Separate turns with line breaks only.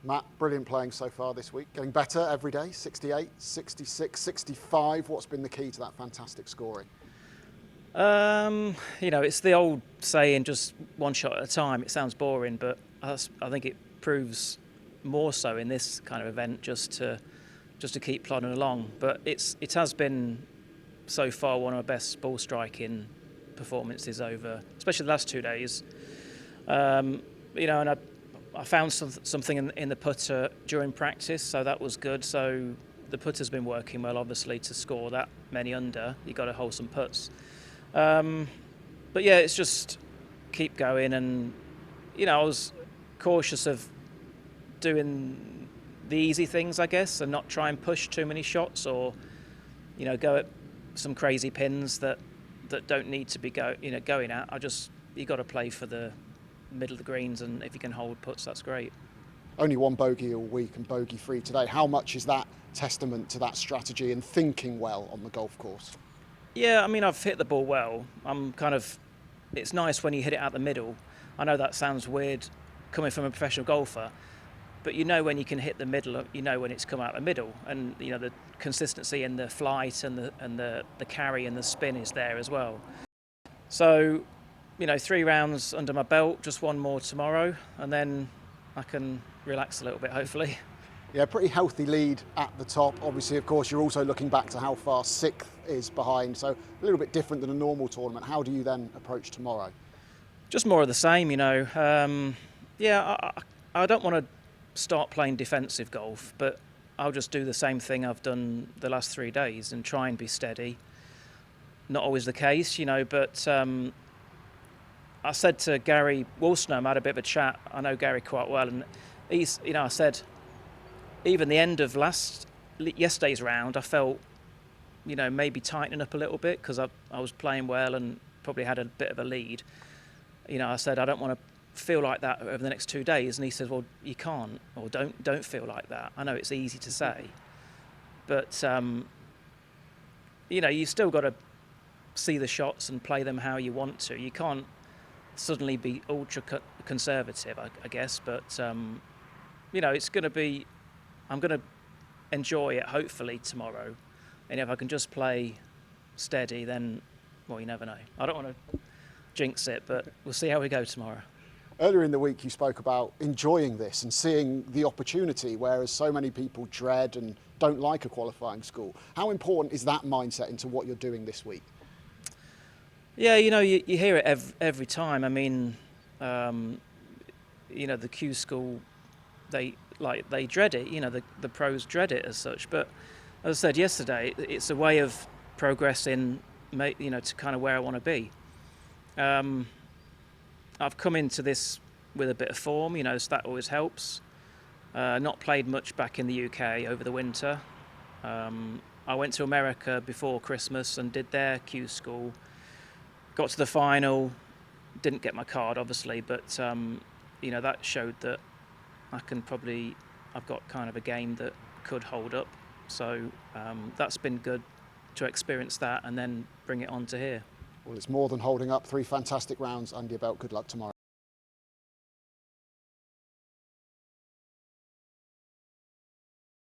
Matt, brilliant playing so far this week. Getting better every day, 68, 66, 65. What's been the key to that fantastic scoring?
It's the old saying, just one shot at a time. It sounds boring, but I think it proves more so in this kind of event just to keep plodding along. But it has been so far one of my best ball striking performances over, especially the last 2 days. And I found something in the putter during practice, so that was good. So the putter's been working well, obviously, to score that many under. You've got to hold some putts. But yeah, it's just keep going. And, I was cautious of doing the easy things, I guess, and not try and push too many shots or, go at some crazy pins that don't need to be going at. You got to play for the middle of the greens, and if you can hold putts, that's great.
Only one bogey all week and bogey free today. How much is that testament to that strategy and thinking well on the golf course?
Yeah, I've hit the ball well. It's nice when you hit it out the middle. I know that sounds weird coming from a professional golfer, but when you can hit the middle, when it's come out the middle, and the consistency in the flight and the carry and the spin is there as well. So, 3 rounds under my belt, just one more tomorrow, and then I can relax a little bit, hopefully.
Yeah, pretty healthy lead at the top. Obviously, of course, you're also looking back to how far 6th is behind, so a little bit different than a normal tournament. How do you then approach tomorrow?
Just more of the same, I don't want to start playing defensive golf, but I'll just do the same thing I've done the last 3 days and try and be steady. Not always the case, but I said to Gary Woolsnum, I had a bit of a chat. I know Gary quite well, and I said, even the end of yesterday's round, I felt, maybe tightening up a little bit because I was playing well and probably had a bit of a lead. I said, I don't want to feel like that over the next 2 days. And he said, well, you can't, or don't feel like that. I know it's easy to say, but, you still got to see the shots and play them how you want to. You can't suddenly be ultra conservative, I guess, but, it's going to be, I'm going to enjoy it, hopefully, tomorrow. And if I can just play steady, then, well, you never know. I don't want to jinx it, but we'll see how we go tomorrow.
Earlier in the week, you spoke about enjoying this and seeing the opportunity, whereas so many people dread and don't like a qualifying school. How important is that mindset into what you're doing this week?
Yeah, you hear it every time. The Q school, they dread it. The pros dread it as such. But as I said yesterday, it's a way of progressing, to kind of where I want to be. I've come into this with a bit of form, so that always helps. Not played much back in the UK over the winter. I went to America before Christmas and did their Q school. Got to the final, didn't get my card, obviously, but that showed that I've got kind of a game that could hold up. So that's been good to experience that and then bring it on to here.
Well, it's more than holding up. 3 fantastic rounds under your belt. Good luck tomorrow.